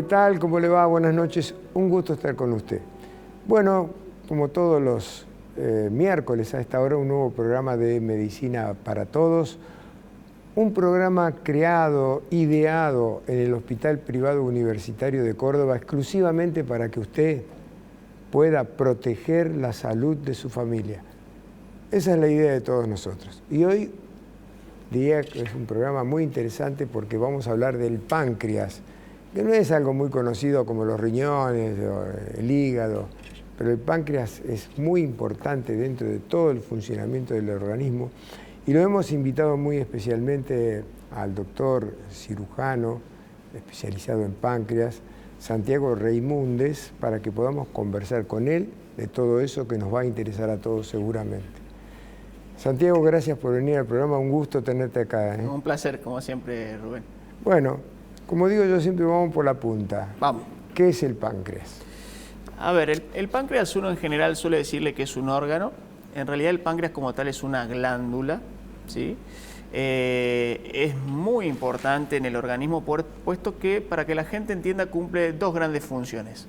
¿Qué tal? ¿Cómo le va? Buenas noches. Un gusto estar con usted. Bueno, como todos los miércoles a esta hora, un nuevo programa de Medicina para Todos. Un programa creado, ideado en el Hospital Privado Universitario de Córdoba exclusivamente para que usted pueda proteger la salud de su familia. Esa es la idea de todos nosotros. Y hoy diría que es un programa muy interesante porque vamos a hablar del páncreas, que no es algo muy conocido como los riñones o el hígado, pero el páncreas es muy importante dentro de todo el funcionamiento del organismo y lo hemos invitado muy especialmente al doctor cirujano especializado en páncreas, Santiago Reimúndez, para que podamos conversar con él de todo eso que nos va a interesar a todos seguramente. Santiago, gracias por venir al programa, un gusto tenerte acá. Un placer, como siempre, Rubén. Bueno, como digo yo siempre, vamos por la punta. Vamos. ¿Qué es el páncreas? A ver, el páncreas uno en general suele decirle que es un órgano. En realidad el páncreas como tal es una glándula, ¿sí? Es muy importante en el organismo, puesto que, para que la gente entienda, cumple dos grandes funciones.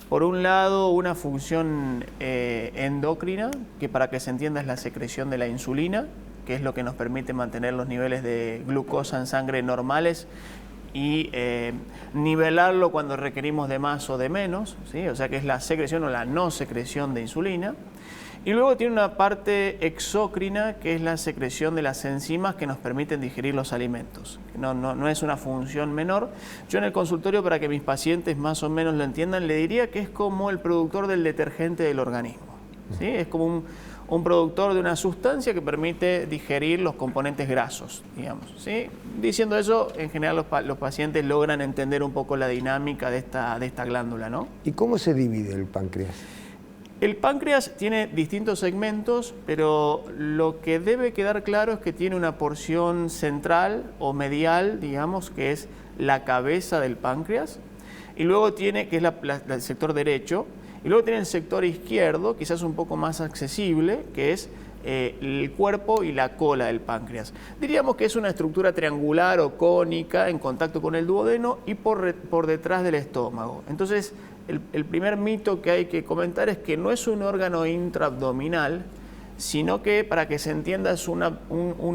Por un lado, una función endocrina, que para que se entienda es la secreción de la insulina, que es lo que nos permite mantener los niveles de glucosa en sangre normales y nivelarlo cuando requerimos de más o de menos, ¿sí? O sea que es la secreción o la no secreción de insulina. Y luego tiene una parte exócrina, que es la secreción de las enzimas que nos permiten digerir los alimentos. No es una función menor. Yo en el consultorio, para que mis pacientes más o menos lo entiendan, le diría que es como el productor del detergente del organismo, ¿sí? Es como un productor de una sustancia que permite digerir los componentes grasos, digamos, ¿sí? Diciendo eso, en general los pacientes logran entender un poco la dinámica de esta glándula, ¿no? ¿Y cómo se divide el páncreas? El páncreas tiene distintos segmentos, pero lo que debe quedar claro es que tiene una porción central o medial, digamos, que es la cabeza del páncreas, y luego tiene, que es el sector derecho, y luego tiene el sector izquierdo, quizás un poco más accesible, que es el cuerpo y la cola del páncreas. Diríamos que es una estructura triangular o cónica en contacto con el duodeno y por detrás del estómago. Entonces, el primer mito que hay que comentar es que no es un órgano intraabdominal, sino que, para que se entienda, es un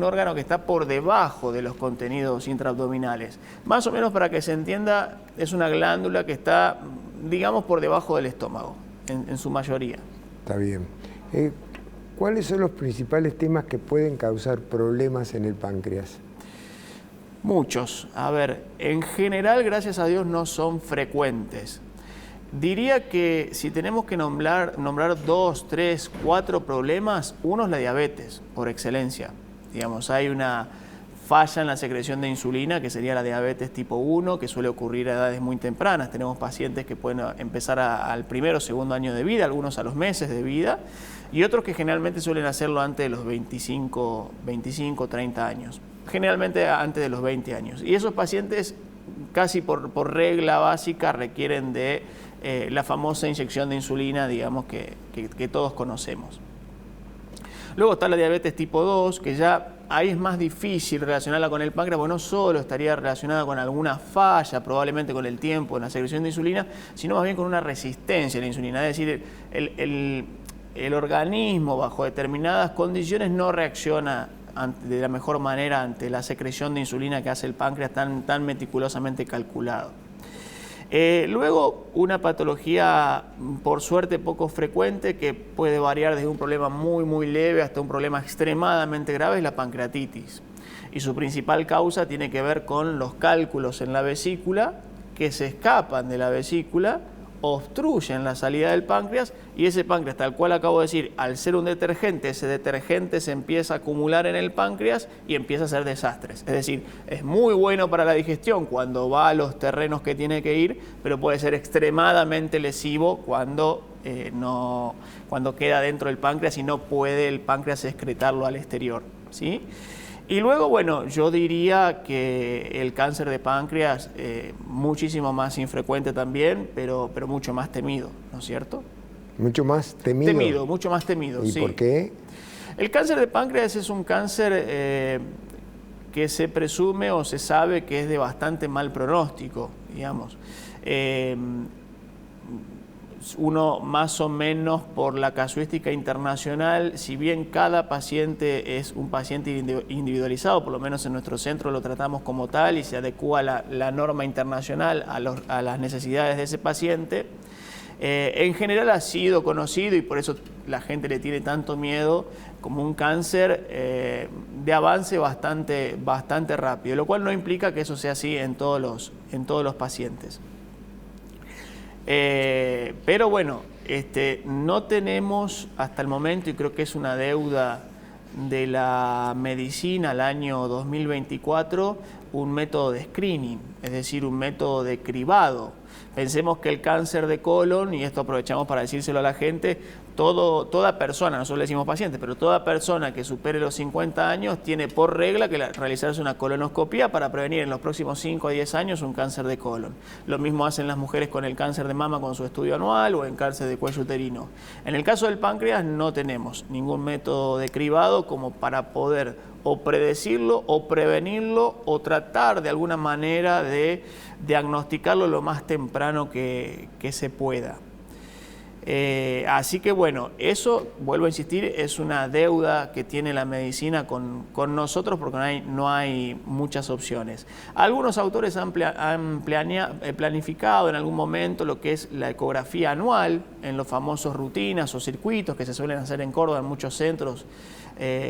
órgano que está por debajo de los contenidos intraabdominales. Más o menos, para que se entienda, es una glándula que está, digamos, por debajo del estómago, en su mayoría. Está bien. ¿Cuáles son los principales temas que pueden causar problemas en el páncreas? Muchos. A ver, en general, gracias a Dios, no son frecuentes. Diría que si tenemos que nombrar 2, 3, 4 problemas, uno es la diabetes, por excelencia. Digamos, hay una falla en la secreción de insulina, que sería la diabetes tipo 1, que suele ocurrir a edades muy tempranas. Tenemos pacientes que pueden empezar al primero o segundo año de vida, algunos a los meses de vida, y otros que generalmente suelen hacerlo antes de los 25, 30 años. Generalmente antes de los 20 años. Y esos pacientes, casi por regla básica, requieren de la famosa inyección de insulina, digamos, que todos conocemos. Luego está la diabetes tipo 2, que ya ahí es más difícil relacionarla con el páncreas, porque no solo estaría relacionada con alguna falla, probablemente con el tiempo en la secreción de insulina, sino más bien con una resistencia a la insulina. Es decir, el organismo, bajo determinadas condiciones, no reacciona de la mejor manera ante la secreción de insulina que hace el páncreas tan meticulosamente calculado. Luego, una patología, por suerte, poco frecuente, que puede variar desde un problema muy leve hasta un problema extremadamente grave, es la pancreatitis. Y su principal causa tiene que ver con los cálculos en la vesícula, que se escapan de la vesícula, obstruyen la salida del páncreas, y ese páncreas, tal cual acabo de decir, al ser un detergente, ese detergente se empieza a acumular en el páncreas y empieza a hacer desastres. Es decir, es muy bueno para la digestión cuando va a los terrenos que tiene que ir, pero puede ser extremadamente lesivo cuando queda dentro del páncreas y no puede el páncreas excretarlo al exterior, ¿sí? Y luego, bueno, yo diría que el cáncer de páncreas, muchísimo más infrecuente también, pero mucho más temido, ¿no es cierto? ¿Mucho más temido? Mucho más temido, ¿Y sí. por qué? El cáncer de páncreas es un cáncer que se presume o se sabe que es de bastante mal pronóstico, digamos. Uno más o menos por la casuística internacional, si bien cada paciente es un paciente individualizado, por lo menos en nuestro centro lo tratamos como tal y se adecúa la norma internacional a las necesidades de ese paciente, en general ha sido conocido, y por eso la gente le tiene tanto miedo, como un cáncer de avance bastante rápido, lo cual no implica que eso sea así en todos los pacientes. Pero bueno, no tenemos hasta el momento, y creo que es una deuda de la medicina al año 2024, un método de screening, es decir, un método de cribado. Pensemos que el cáncer de colon, y esto aprovechamos para decírselo a la gente, toda persona, nosotros le decimos paciente, pero toda persona que supere los 50 años tiene por regla que realizarse una colonoscopia para prevenir en los próximos 5 a 10 años un cáncer de colon. Lo mismo hacen las mujeres con el cáncer de mama con su estudio anual o en cáncer de cuello uterino. En el caso del páncreas no tenemos ningún método de cribado como para poder o predecirlo o prevenirlo o tratar de alguna manera de diagnosticarlo lo más temprano que se pueda. Así que bueno, eso, vuelvo a insistir, es una deuda que tiene la medicina con nosotros porque no hay muchas opciones. Algunos autores han planificado en algún momento lo que es la ecografía anual en los famosos rutinas o circuitos que se suelen hacer en Córdoba en muchos centros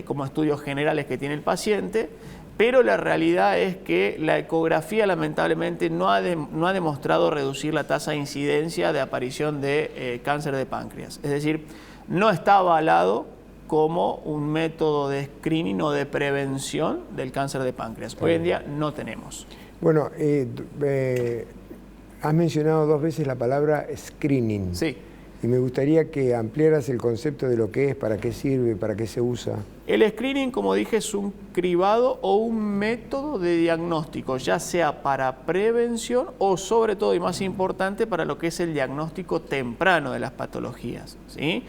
como estudios generales que tiene el paciente. Pero la realidad es que la ecografía lamentablemente no ha demostrado reducir la tasa de incidencia de aparición de cáncer de páncreas. Es decir, no está avalado como un método de screening o de prevención del cáncer de páncreas. Hoy en día no tenemos. Bueno, has mencionado 2 veces la palabra screening. Sí. Y me gustaría que ampliaras el concepto de lo que es, para qué sirve, para qué se usa. El screening, como dije, es un cribado o un método de diagnóstico, ya sea para prevención o sobre todo y más importante para lo que es el diagnóstico temprano de las patologías, ¿sí?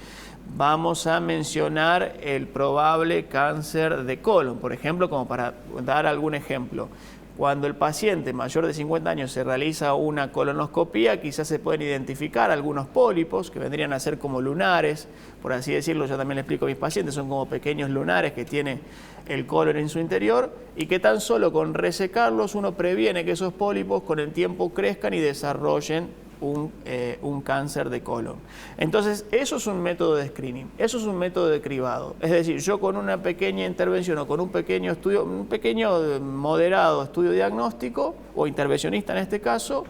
Vamos a mencionar el probable cáncer de colon, por ejemplo, como para dar algún ejemplo. Cuando el paciente mayor de 50 años se realiza una colonoscopía, quizás se pueden identificar algunos pólipos que vendrían a ser como lunares, por así decirlo. Yo también le explico a mis pacientes, son como pequeños lunares que tiene el colon en su interior y que tan solo con resecarlos uno previene que esos pólipos con el tiempo crezcan y desarrollen un cáncer de colon. Entonces, eso es un método de screening, eso es un método de cribado. Es decir, yo con una pequeña intervención o con un pequeño estudio, un pequeño moderado estudio diagnóstico o intervencionista en este caso,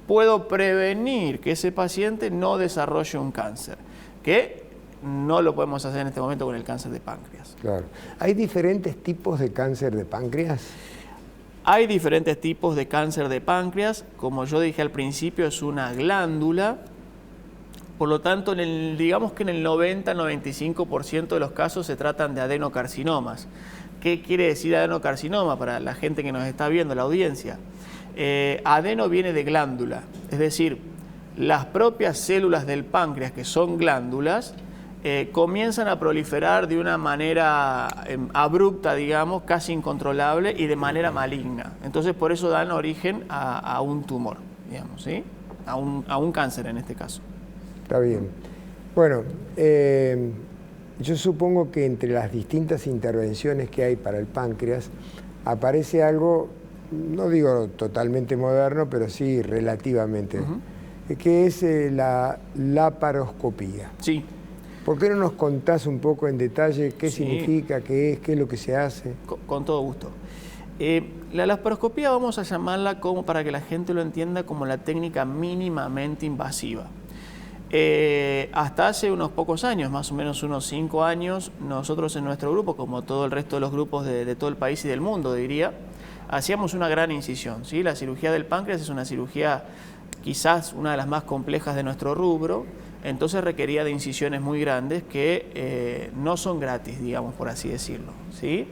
puedo prevenir que ese paciente no desarrolle un cáncer, que no lo podemos hacer en este momento con el cáncer de páncreas. Claro. ¿Hay diferentes tipos de cáncer de páncreas? Hay diferentes tipos de cáncer de páncreas, como yo dije al principio, es una glándula, por lo tanto, digamos que en el 90-95% de los casos se tratan de adenocarcinomas. ¿Qué quiere decir adenocarcinoma para la gente que nos está viendo, la audiencia? Adeno viene de glándula, es decir, las propias células del páncreas, que son glándulas, comienzan a proliferar de una manera abrupta, digamos, casi incontrolable y de manera maligna. Entonces, por eso dan origen a un tumor, digamos, ¿sí? A un cáncer en este caso. Está bien. Bueno, yo supongo que entre las distintas intervenciones que hay para el páncreas aparece algo, no digo totalmente moderno, pero sí relativamente, que es la laparoscopía. Sí. ¿Por qué no nos contás un poco en detalle qué significa, qué es lo que se hace? Con todo gusto. La laparoscopía vamos a llamarla como, para que la gente lo entienda, como la técnica mínimamente invasiva. Hasta hace unos pocos años, más o menos unos 5 años, nosotros en nuestro grupo, como todo el resto de los grupos de todo el país y del mundo, diría, hacíamos una gran incisión, ¿sí? La cirugía del páncreas es una cirugía quizás una de las más complejas de nuestro rubro, entonces requería de incisiones muy grandes que no son gratis, digamos, por así decirlo, ¿sí?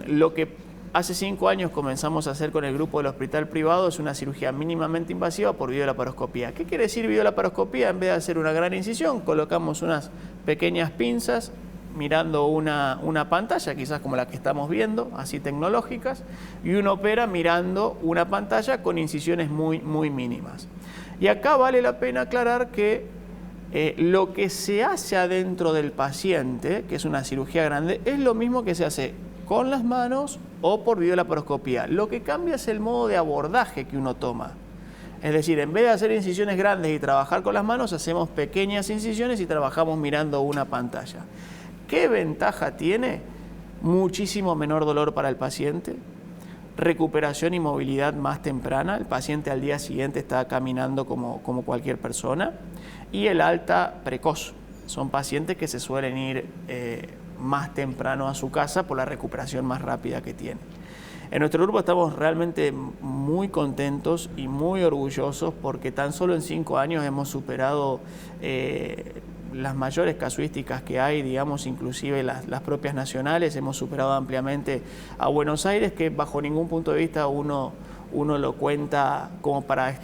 Lo que hace 5 años comenzamos a hacer con el grupo del hospital privado es una cirugía mínimamente invasiva por videolaparoscopía. ¿Qué quiere decir videolaparoscopía? En vez de hacer una gran incisión, colocamos unas pequeñas pinzas mirando una pantalla, quizás como la que estamos viendo, así tecnológicas, y uno opera mirando una pantalla con incisiones muy, muy mínimas. Y acá vale la pena aclarar que lo que se hace adentro del paciente, que es una cirugía grande, es lo mismo que se hace con las manos o por videolaparoscopía. Lo que cambia es el modo de abordaje que uno toma. Es decir, en vez de hacer incisiones grandes y trabajar con las manos, hacemos pequeñas incisiones y trabajamos mirando una pantalla. ¿Qué ventaja tiene? Muchísimo menor dolor para el paciente, recuperación y movilidad más temprana, el paciente al día siguiente está caminando como cualquier persona, y el alta precoz. Son pacientes que se suelen ir más temprano a su casa por la recuperación más rápida que tienen. En nuestro grupo estamos realmente muy contentos y muy orgullosos porque tan solo en 5 años hemos superado las mayores casuísticas que hay, digamos, inclusive las propias nacionales. Hemos superado ampliamente a Buenos Aires, que bajo ningún punto de vista uno lo cuenta como para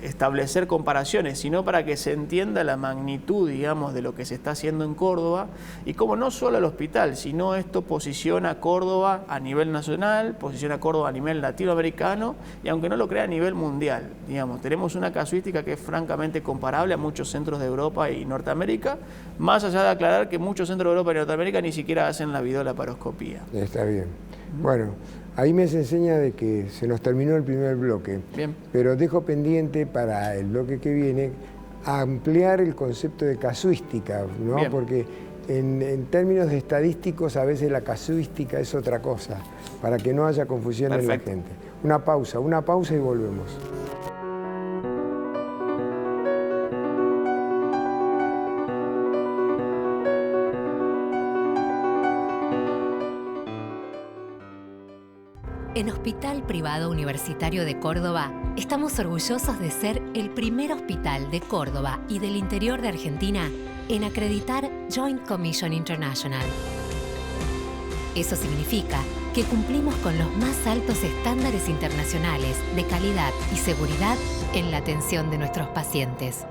establecer comparaciones, sino para que se entienda la magnitud, digamos, de lo que se está haciendo en Córdoba y como no solo el hospital, sino esto posiciona a Córdoba a nivel nacional, posiciona a Córdoba a nivel latinoamericano y aunque no lo crea a nivel mundial, digamos, tenemos una casuística que es francamente comparable a muchos centros de Europa y Norteamérica, más allá de aclarar que muchos centros de Europa y Norteamérica ni siquiera hacen la videolaparoscopía. Está bien. Bueno, ahí me se enseña de que se nos terminó el primer bloque. Bien. Pero dejo pendiente para el bloque que viene ampliar el concepto de casuística, ¿no? Bien. Porque en términos estadísticos a veces la casuística es otra cosa, para que no haya confusión en la gente. Una pausa y volvemos. En Hospital Privado Universitario de Córdoba, estamos orgullosos de ser el primer hospital de Córdoba y del interior de Argentina en acreditar Joint Commission International. Eso significa que cumplimos con los más altos estándares internacionales de calidad y seguridad en la atención de nuestros pacientes.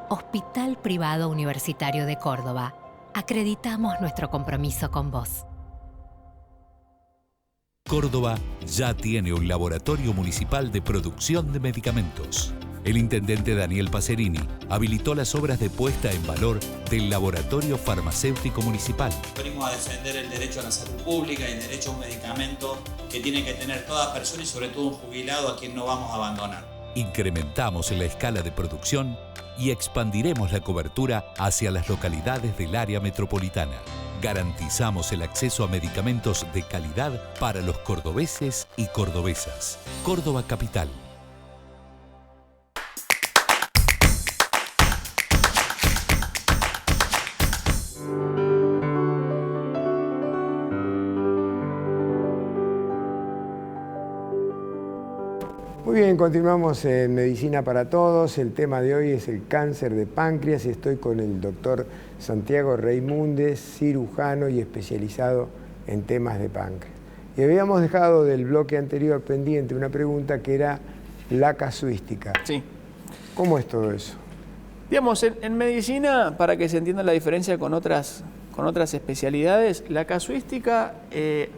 Hospital Privado Universitario de Córdoba. Acreditamos nuestro compromiso con vos. Córdoba ya tiene un laboratorio municipal de producción de medicamentos. El intendente Daniel Pacerini habilitó las obras de puesta en valor del Laboratorio Farmacéutico Municipal. Venimos a defender el derecho a la salud pública y el derecho a un medicamento que tiene que tener toda persona y sobre todo un jubilado a quien no vamos a abandonar. Incrementamos la escala de producción y expandiremos la cobertura hacia las localidades del área metropolitana. Garantizamos el acceso a medicamentos de calidad para los cordobeses y cordobesas. Córdoba Capital. Muy bien, continuamos en Medicina para Todos. El tema de hoy es el cáncer de páncreas y estoy con el doctor Santiago Reimúndez, cirujano y especializado en temas de páncreas. Y habíamos dejado del bloque anterior pendiente una pregunta que era la casuística. Sí. ¿Cómo es todo eso? Digamos, en medicina, para que se entienda la diferencia con otras especialidades, la casuística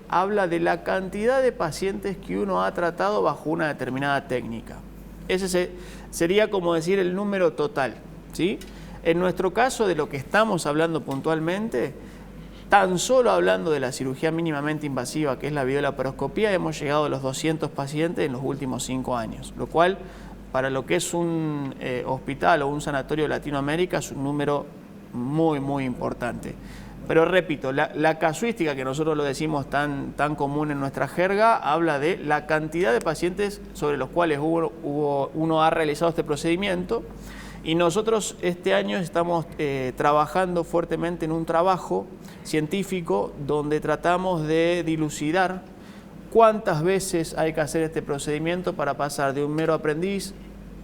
habla de la cantidad de pacientes que uno ha tratado bajo una determinada técnica. Ese sería como decir el número total, ¿sí? En nuestro caso, de lo que estamos hablando puntualmente, tan solo hablando de la cirugía mínimamente invasiva, que es la videolaparoscopía, hemos llegado a los 200 pacientes en los últimos 5 años, lo cual, para lo que es un hospital o un sanatorio de Latinoamérica, es un número muy, muy importante. Pero repito, la casuística, que nosotros lo decimos tan común en nuestra jerga, habla de la cantidad de pacientes sobre los cuales uno ha realizado este procedimiento. Y nosotros este año estamos trabajando fuertemente en un trabajo científico donde tratamos de dilucidar cuántas veces hay que hacer este procedimiento para pasar de un mero aprendiz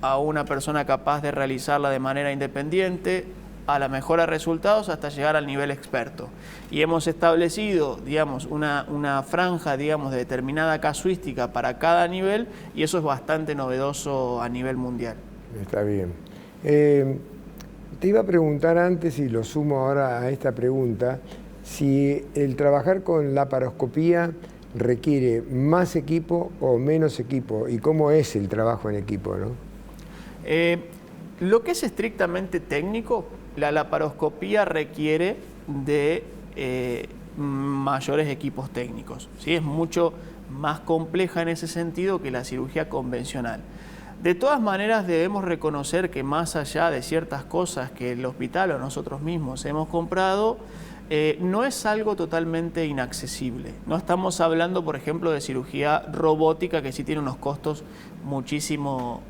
a una persona capaz de realizarla de manera independiente, a la mejora de resultados hasta llegar al nivel experto. Y hemos establecido, digamos, una franja, digamos, de determinada casuística para cada nivel y eso es bastante novedoso a nivel mundial. Está bien. Te iba a preguntar antes, y lo sumo ahora a esta pregunta, si el trabajar con laparoscopía requiere más equipo o menos equipo, y cómo es el trabajo en equipo, ¿no? Lo que es estrictamente técnico, la laparoscopía requiere de mayores equipos técnicos, ¿sí? Es mucho más compleja en ese sentido que la cirugía convencional. De todas maneras, debemos reconocer que más allá de ciertas cosas que el hospital o nosotros mismos hemos comprado, no es algo totalmente inaccesible. No estamos hablando, por ejemplo, de cirugía robótica, que sí tiene unos costos muchísimo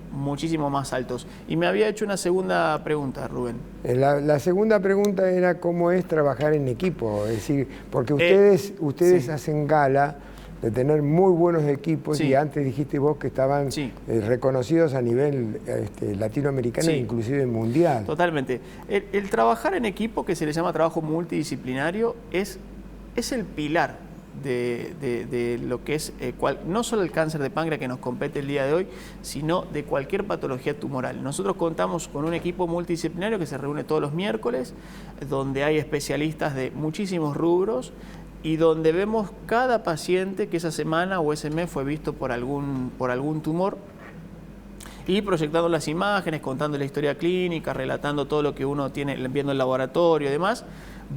más altos. Y me había hecho una segunda pregunta, Rubén. La segunda pregunta era cómo es trabajar en equipo, es decir, porque ustedes sí. hacen gala de tener muy buenos equipos, Sí. y antes dijiste vos que estaban Sí. reconocidos a nivel latinoamericano Sí. e inclusive mundial. Totalmente. El trabajar en equipo, que se le llama trabajo multidisciplinario, es el pilar de lo que es no solo el cáncer de páncreas que nos compete el día de hoy, sino de cualquier patología tumoral. Nosotros contamos con un equipo multidisciplinario que se reúne todos los miércoles, donde hay especialistas de muchísimos rubros, y donde vemos cada paciente que esa semana o ese mes fue visto por algún tumor, y proyectando las imágenes, contando la historia clínica, relatando todo lo que uno tiene viendo en el laboratorio y demás,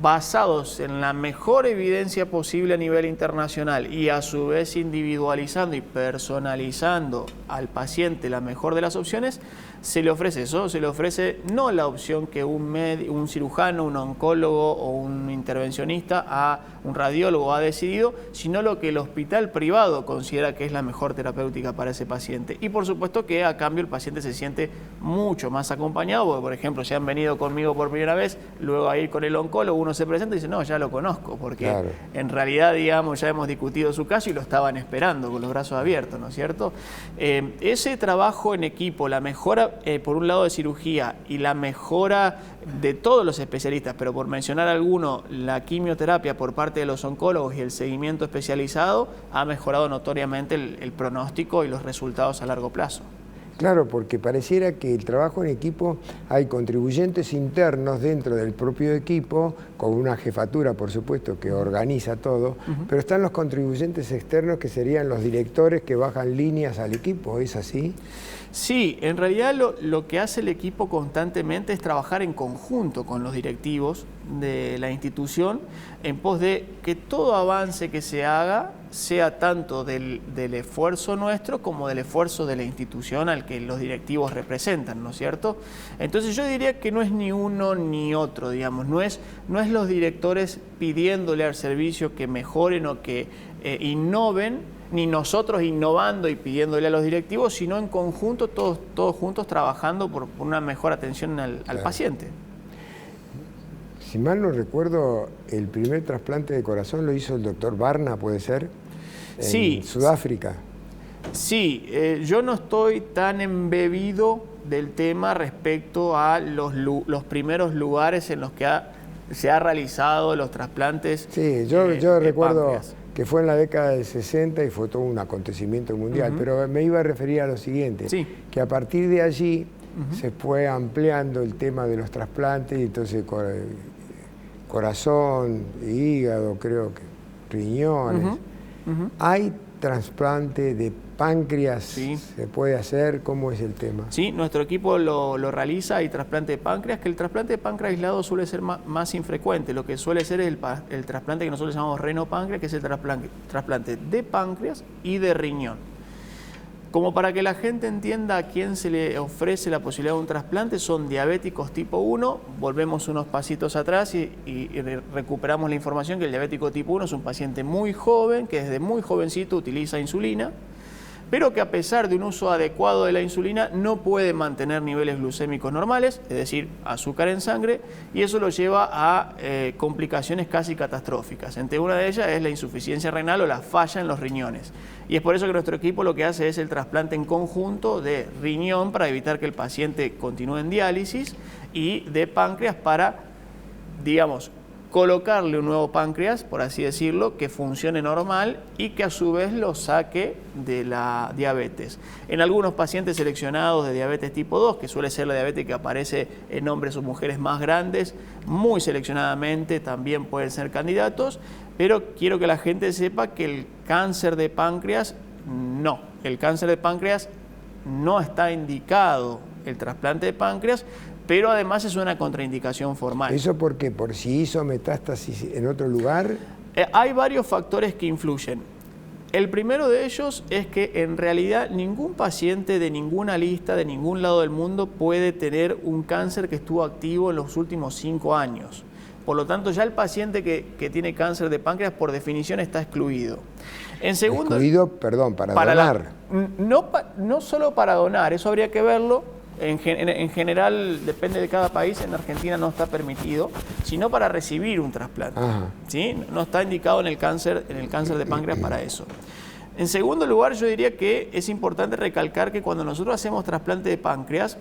basados en la mejor evidencia posible a nivel internacional, y a su vez individualizando y personalizando al paciente la mejor de las opciones. Se le ofrece eso, se le ofrece no la opción que un cirujano, un oncólogo o un intervencionista, un radiólogo ha decidido, sino lo que el hospital privado considera que es la mejor terapéutica para ese paciente. Y por supuesto que a cambio el paciente se siente mucho más acompañado, porque por ejemplo, si han venido conmigo por primera vez, luego a ir con el oncólogo, uno se presenta y dice, no, ya lo conozco, porque claro, en realidad, digamos, ya hemos discutido su caso y lo estaban esperando con los brazos abiertos, ¿no es cierto? Ese trabajo en equipo, la mejora por un lado de cirugía y la mejora de todos los especialistas, pero por mencionar alguno, la quimioterapia por parte de los oncólogos y el seguimiento especializado ha mejorado notoriamente el pronóstico y los resultados a largo plazo. Claro, porque pareciera que el trabajo en equipo, hay contribuyentes internos dentro del propio equipo, con una jefatura, por supuesto, que organiza todo, pero están los contribuyentes externos, que serían los directores que bajan líneas al equipo, ¿es así? Sí, en realidad lo que hace el equipo constantemente es trabajar en conjunto con los directivos de la institución en pos de que todo avance que se haga sea tanto del esfuerzo nuestro como del esfuerzo de la institución al que los directivos representan, ¿no es cierto? Entonces yo diría que no es ni uno ni otro, digamos, no es los directores pidiéndole al servicio que mejoren o que innoven, ni nosotros innovando y pidiéndole a los directivos, sino en conjunto, todos juntos trabajando por una mejor atención al paciente. Si mal no recuerdo, el primer trasplante de corazón lo hizo el doctor Barna, ¿puede ser? En Sudáfrica. Sí, yo no estoy tan embebido del tema respecto a los primeros lugares en los que se ha realizado los trasplantes. Sí, yo recuerdo páncreas, que fue en la década del 60 y fue todo un acontecimiento mundial, pero me iba a referir a lo siguiente, que a partir de allí se fue ampliando el tema de los trasplantes, y entonces corazón, hígado, creo que riñones. ¿Hay trasplante de páncreas? Sí. ¿Se puede hacer? ¿Cómo es el tema? Sí, nuestro equipo lo realiza, hay trasplante de páncreas, que el trasplante de páncreas aislado suele ser más infrecuente. Lo que suele ser es el trasplante que nosotros llamamos renopáncreas, que es el trasplante de páncreas y de riñón. Como para que la gente entienda a quién se le ofrece la posibilidad de un trasplante, son diabéticos tipo 1, volvemos unos pasitos atrás y recuperamos la información que el diabético tipo 1 es un paciente muy joven, que desde muy jovencito utiliza insulina, pero que a pesar de un uso adecuado de la insulina no puede mantener niveles glucémicos normales, es decir, azúcar en sangre, y eso lo lleva a complicaciones casi catastróficas. Entre una de ellas es la insuficiencia renal o la falla en los riñones. Y es por eso que nuestro equipo lo que hace es el trasplante en conjunto de riñón para evitar que el paciente continúe en diálisis y de páncreas para, digamos, colocarle un nuevo páncreas, por así decirlo, que funcione normal y que a su vez lo saque de la diabetes. En algunos pacientes seleccionados de diabetes tipo 2, que suele ser la diabetes que aparece en hombres o mujeres más grandes, muy seleccionadamente también pueden ser candidatos, pero quiero que la gente sepa que el cáncer de páncreas no. El cáncer de páncreas no está indicado el trasplante de páncreas, pero además es una contraindicación formal. ¿Eso por qué? ¿Por si hizo metástasis en otro lugar? Hay varios factores que influyen. El primero de ellos es que en realidad ningún paciente de ninguna lista, de ningún lado del mundo, puede tener un cáncer que estuvo activo en los últimos 5 años. Por lo tanto, ya el paciente que tiene cáncer de páncreas, por definición, está excluido. En segundo, excluido, perdón, para donar. No solo para donar, eso habría que verlo. En general, depende de cada país, en Argentina no está permitido, sino para recibir un trasplante. ¿Sí? No está indicado en el cáncer de páncreas para eso. En segundo lugar, yo diría que es importante recalcar que cuando nosotros hacemos trasplante de páncreas,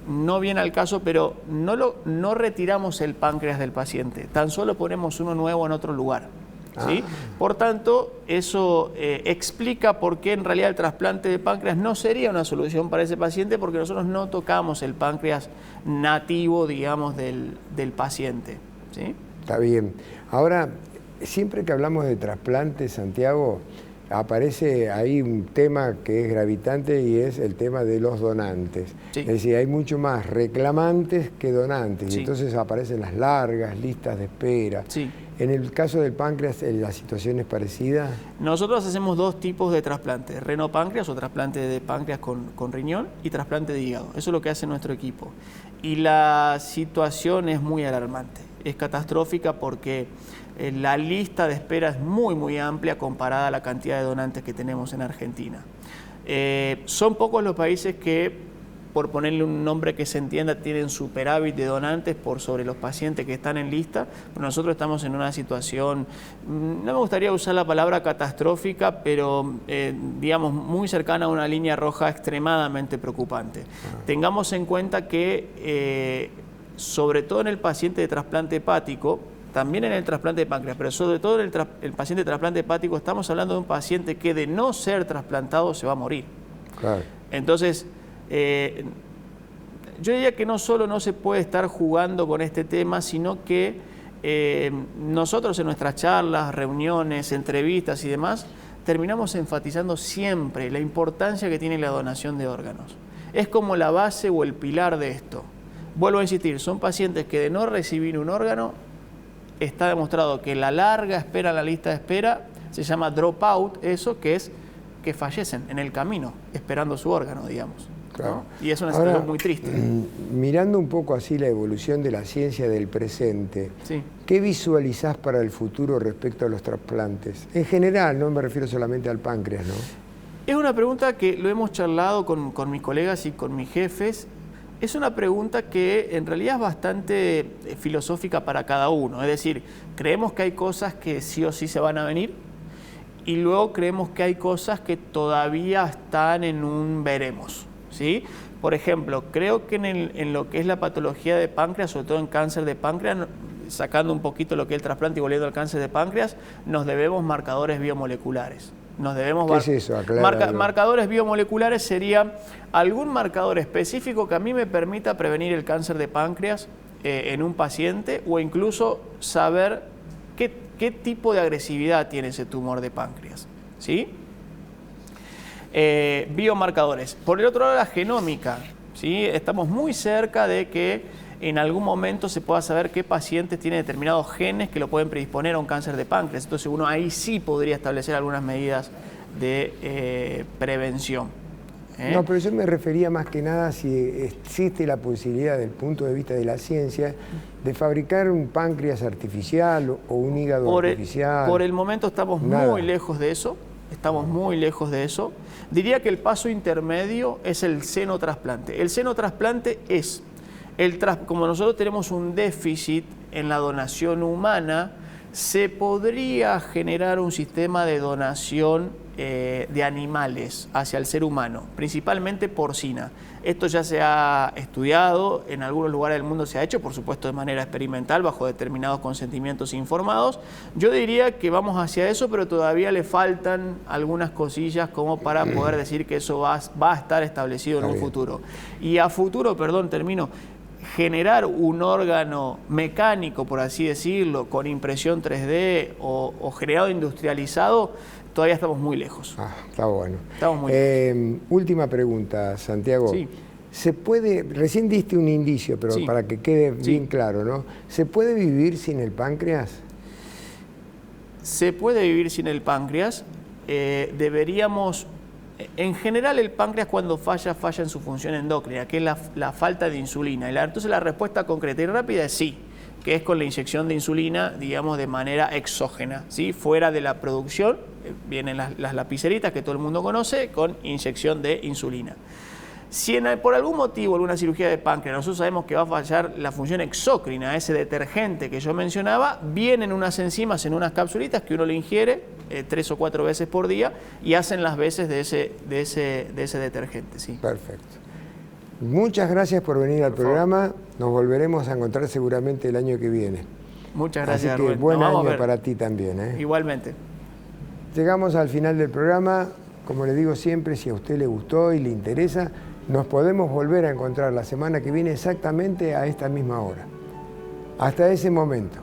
no viene al caso, pero no retiramos el páncreas del paciente, tan solo ponemos uno nuevo en otro lugar. ¿Sí? Por tanto, eso explica por qué en realidad el trasplante de páncreas no sería una solución para ese paciente, porque nosotros no tocamos el páncreas nativo, digamos, del paciente. ¿Sí? Está bien. Ahora, siempre que hablamos de trasplante, Santiago, aparece ahí un tema que es gravitante y es el tema de los donantes. Sí. Es decir, hay mucho más reclamantes que donantes, Sí. y entonces aparecen las largas listas de espera. Sí. En el caso del páncreas, ¿la situación es parecida? Nosotros hacemos 2 tipos de trasplante: renopáncreas o trasplante de páncreas con riñón, y trasplante de hígado. Eso es lo que hace nuestro equipo. Y la situación es muy alarmante, es catastrófica, porque la lista de espera es muy, muy amplia comparada a la cantidad de donantes que tenemos en Argentina. Son pocos los países que, por ponerle un nombre que se entienda, tienen superávit de donantes por sobre los pacientes que están en lista, pero nosotros estamos en una situación, no me gustaría usar la palabra catastrófica, pero digamos muy cercana a una línea roja extremadamente preocupante. Tengamos en cuenta que sobre todo en el paciente de trasplante hepático, también en el trasplante de páncreas, pero sobre todo en el paciente de trasplante hepático, estamos hablando de un paciente que, de no ser trasplantado, se va a morir. Claro. Entonces, yo diría que no solo no se puede estar jugando con este tema, sino que nosotros en nuestras charlas, reuniones, entrevistas y demás, terminamos enfatizando siempre la importancia que tiene la donación de órganos. Es como la base o el pilar de esto. Vuelvo a insistir, son pacientes que, de no recibir un órgano, está demostrado que la larga espera en la lista de espera se llama dropout, eso que es que fallecen en el camino esperando su órgano, digamos. Claro. ¿No? Y es una situación muy triste. Mirando un poco así la evolución de la ciencia del presente, Sí. ¿qué visualizás para el futuro respecto a los trasplantes? En general, no me refiero solamente al páncreas, ¿no? Es una pregunta que lo hemos charlado con mis colegas y con mis jefes. Es una pregunta que en realidad es bastante filosófica para cada uno. Es decir, creemos que hay cosas que sí o sí se van a venir, y luego creemos que hay cosas que todavía están en un veremos, ¿sí? Por ejemplo, creo que en lo que es la patología de páncreas, sobre todo en cáncer de páncreas, sacando un poquito lo que es el trasplante y volviendo al cáncer de páncreas, nos debemos marcadores biomoleculares. Nos debemos ¿Qué es eso? Acláralo. Marcadores biomoleculares sería algún marcador específico que a mí me permita prevenir el cáncer de páncreas en un paciente, o incluso saber qué tipo de agresividad tiene ese tumor de páncreas, ¿sí? Biomarcadores. Por el otro lado, la genómica, ¿sí? Estamos muy cerca de que en algún momento se pueda saber qué pacientes tienen determinados genes que lo pueden predisponer a un cáncer de páncreas. Entonces uno ahí sí podría establecer algunas medidas de prevención. No, pero yo me refería más que nada si existe la posibilidad, desde el punto de vista de la ciencia, de fabricar un páncreas artificial o un hígado artificial. Por el momento estamos muy lejos de eso. Estamos muy lejos de eso. Diría que el paso intermedio es el senotrasplante. El senotrasplante es, como nosotros tenemos un déficit en la donación humana, Se podría generar un sistema de donación de animales hacia el ser humano, principalmente porcina. Esto ya se ha estudiado, en algunos lugares del mundo se ha hecho, por supuesto de manera experimental, bajo determinados consentimientos informados. Yo diría que vamos hacia eso, pero todavía le faltan algunas cosillas como para poder decir que eso va a estar establecido en un futuro. Y a futuro, perdón, termino, generar un órgano mecánico, por así decirlo, con impresión 3D o generado industrializado, todavía estamos muy lejos. Está bueno. Estamos muy lejos. Última pregunta, Santiago. Sí. ¿Se puede, recién diste un indicio, pero Sí. para que quede Sí. bien claro, ¿no? ¿Se puede vivir sin el páncreas? Se puede vivir sin el páncreas. Deberíamos... En general, el páncreas cuando falla en su función endocrina, que es la falta de insulina. Entonces la respuesta concreta y rápida es sí, que es con la inyección de insulina, digamos, de manera exógena, ¿sí? Fuera de la producción, vienen las lapiceritas que todo el mundo conoce, con inyección de insulina. Si por algún motivo, alguna cirugía de páncreas, nosotros sabemos que va a fallar la función exócrina, ese detergente que yo mencionaba, vienen unas enzimas en unas capsulitas que uno le ingiere 3 o 4 veces por día y hacen las veces de ese detergente. ¿Sí? Perfecto. Muchas gracias por venir al programa. Nos volveremos a encontrar seguramente el año que viene. Muchas gracias, Así que Rubén. buen año para ti también. Igualmente. Llegamos al final del programa. Como le digo siempre, si a usted le gustó y le interesa, nos podemos volver a encontrar la semana que viene exactamente a esta misma hora. Hasta ese momento.